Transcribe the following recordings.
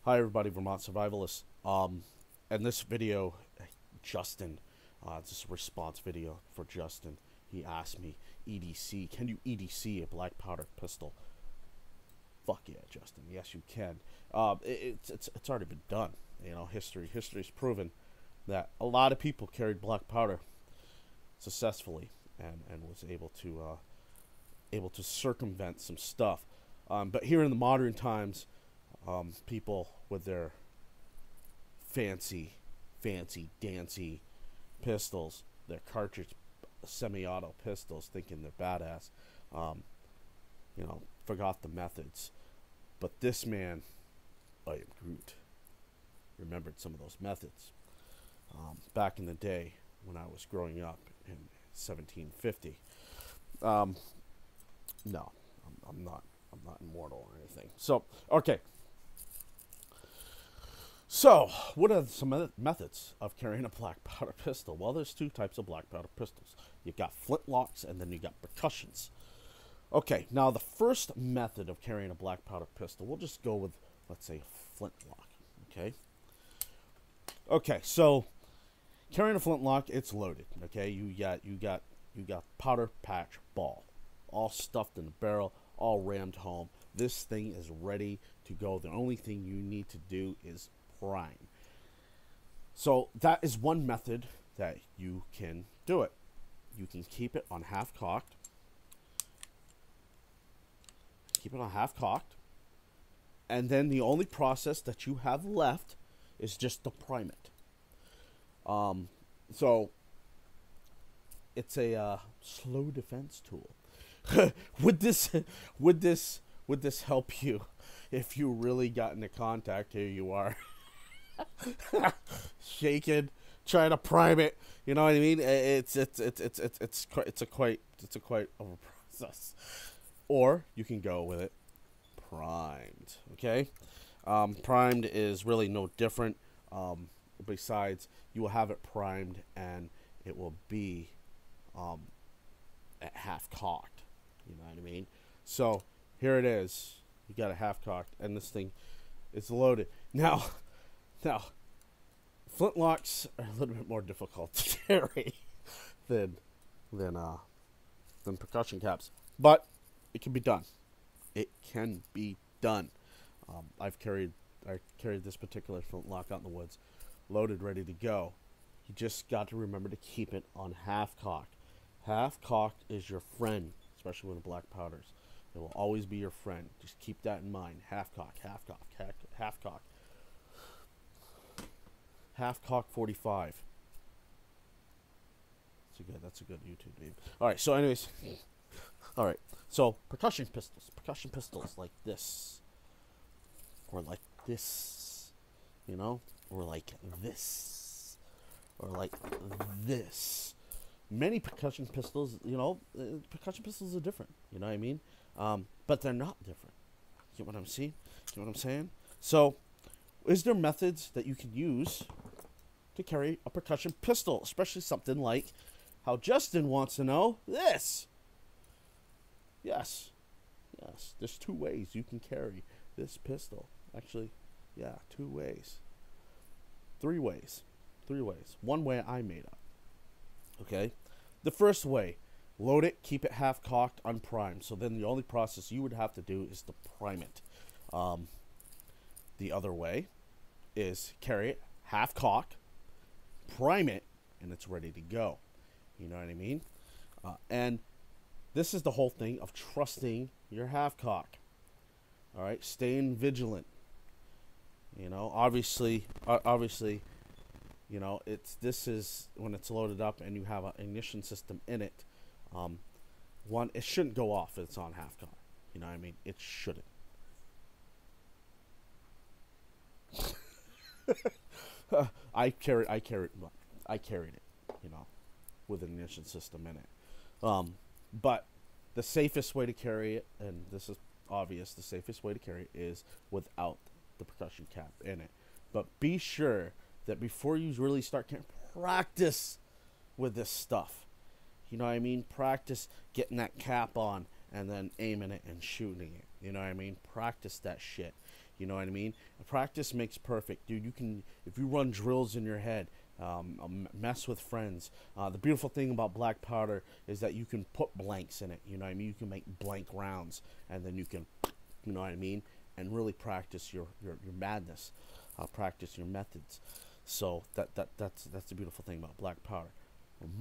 Hi everybody, Vermont Survivalists. In this video, Justin, this is a response video for Justin. He asked me, EDC, can you EDC a black powder pistol? Fuck yeah, Justin. Yes, you can. It's already been done. You know, history's proven that a lot of people carried black powder successfully and was able to circumvent some stuff. But here in the modern times, people with their fancy dancy pistols, their cartridge semi-auto pistols, thinking they're badass, forgot the methods. But this man, I am Groot, remembered some of those methods. Back in the day when I was growing up in 1750. No, I'm not immortal or anything. So, okay. So, what are some methods of carrying a black powder pistol? Well, there's two types of black powder pistols. You've got flintlocks and then you got percussions. Okay, now the first method of carrying a black powder pistol, we'll just go with, let's say, a flintlock. Okay. Okay, so carrying a flintlock, it's loaded. Okay, you got powder patch ball, all stuffed in the barrel, all rammed home. This thing is ready to go. The only thing you need to do is prime. So that is one method that you can do it. You can keep it on half cocked. Keep it on half cocked. And then the only process that you have left is just to prime it. So it's a slow defense tool. would this help you if you really got into contact? Here you are, shaking, trying to prime it. You know what I mean? It's quite of a process. Or you can go with it primed. Okay, primed is really no different. Besides, you will have it primed and it will be at half cocked. You know what I mean? So here it is. You got it half cocked, and this thing is loaded. Now, flintlocks are a little bit more difficult to carry than percussion caps, but it can be done. It can be done. I carried this particular flintlock out in the woods, loaded, ready to go. You just got to remember to keep it on half cock. Half cocked is your friend, especially with the black powders. It will always be your friend. Just keep that in mind. Half cock, half cock, half cock. Half cock 45. That's a good YouTube name. All right. So, anyways, all right. So percussion pistols like this, or like this, or like this, or like this. Many percussion pistols, percussion pistols are different. You know what I mean? But they're not different. Get what I'm saying? Get what I'm saying? So, is there methods that you can use to carry a percussion pistol, especially something like how Justin wants to know this? Yes. There's two ways you can carry this pistol. Actually, yeah, 2 ways. 3 ways. 3 ways. One way I made up. Okay, the first way, load it, keep it half cocked, unprimed. So then the only process you would have to do is to prime it. The other way is carry it half cocked, prime it, and it's ready to go. You know what I mean? And this is the whole thing of trusting your half cock. All right, staying vigilant. Obviously. This is when it's loaded up and you have an ignition system in it. It shouldn't go off if it's on half cock. You know what I mean? It shouldn't. I carried it, with an ignition system in it. But the safest way to carry it, and this is obvious, the safest way to carry it is without the percussion cap in it. But be sure that before you really start, practice with this stuff. You know what I mean? Practice getting that cap on and then aiming it and shooting it. You know what I mean? Practice that shit. You know what I mean? Practice makes perfect, dude. You can, if you run drills in your head, mess with friends. The beautiful thing about black powder is that you can put blanks in it. You know what I mean? You can make blank rounds, and then you can, you know what I mean, and really practice your madness, practice your methods. So that's the beautiful thing about black powder.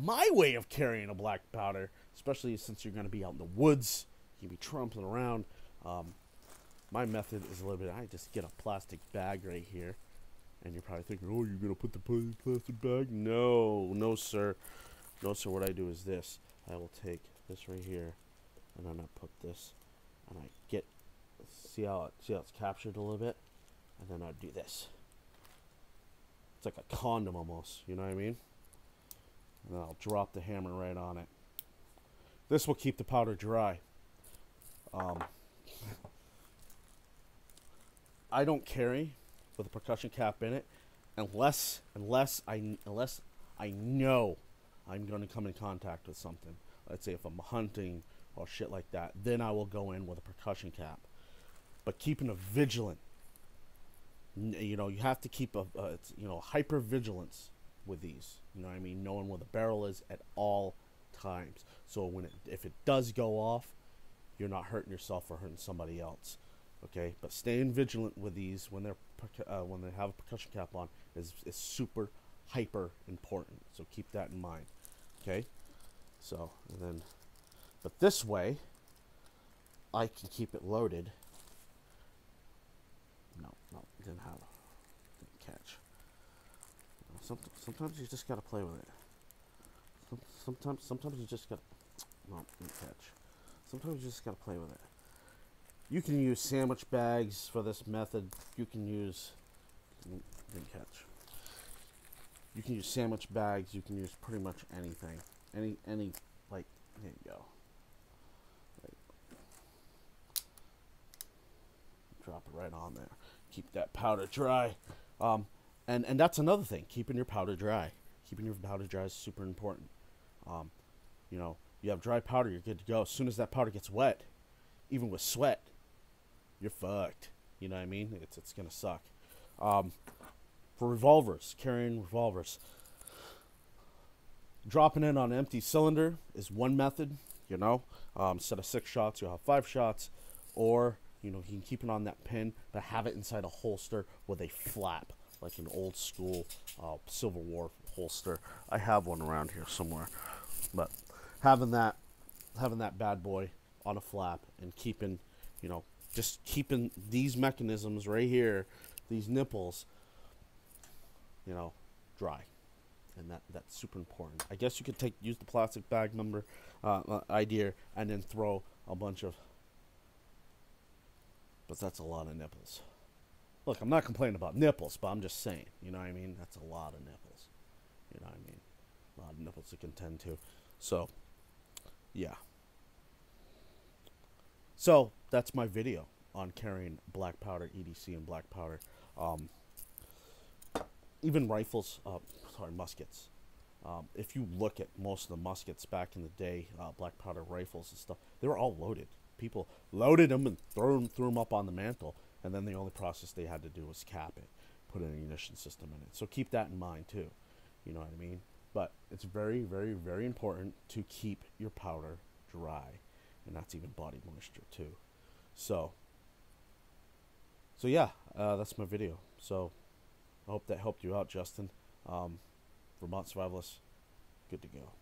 My way of carrying a black powder, especially since you're going to be out in the woods, you can be trampling around. My method is a little bit, I just get a plastic bag right here. And you're probably thinking, oh, you're going to put the plastic bag? No, no, sir. No, sir. What I do is this. I will take this right here, and then I put this, and I get, see how it's captured a little bit? And then I do this. It's like a condom almost, you know what I mean? And then I'll drop the hammer right on it. This will keep the powder dry. I don't carry with a percussion cap in it unless I know I'm going to come in contact with something. Let's say if I'm hunting or shit like that, then I will go in with a percussion cap. But keeping a vigilant, you know, you have to keep a hyper vigilance with these. You know what I mean? Knowing where the barrel is at all times. So if it does go off, you're not hurting yourself or hurting somebody else. Okay, but staying vigilant with these when they have a percussion cap on is super hyper important. So keep that in mind. Okay, so and then, but this way, I can keep it loaded. No, didn't catch. Sometimes you just gotta play with it. Sometimes you just gotta. No, didn't catch. Sometimes you just gotta play with it. You can use sandwich bags for this method. You can use, didn't catch. You can use sandwich bags. You can use pretty much anything. Any like, there you go. Right. Drop it right on there. Keep that powder dry. And that's another thing. Keeping your powder dry. Keeping your powder dry is super important. You know, you have dry powder, you're good to go. As soon as that powder gets wet, even with sweat, you're fucked. You know what I mean? It's gonna suck. For revolvers, carrying revolvers, dropping it on an empty cylinder is one method. You know, instead of 6 shots, you'll have 5 shots, or you know, you can keep it on that pin, but have it inside a holster with a flap, like an old school Civil War holster. I have one around here somewhere, but having that bad boy on a flap and keeping, you know, just keeping these mechanisms right here, these nipples, you know, dry, and that's super important. I guess you could use the plastic bag idea and then throw a bunch of, but that's a lot of nipples. Look, I'm not complaining about nipples, but I'm just saying, you know what I mean? That's a lot of nipples. You know what I mean? A lot of nipples to contend to. So, yeah. So, that's my video on carrying black powder, EDC, and black powder. Even rifles, muskets. If you look at most of the muskets back in the day, black powder rifles and stuff, they were all loaded. People loaded them and threw them up on the mantle, and then the only process they had to do was cap it, put an ignition system in it. So keep that in mind too. You know what I mean? But it's very, very, very important to keep your powder dry, and that's even body moisture too. So yeah, that's my video. So I hope that helped you out, Justin. Vermont Survivalists, good to go.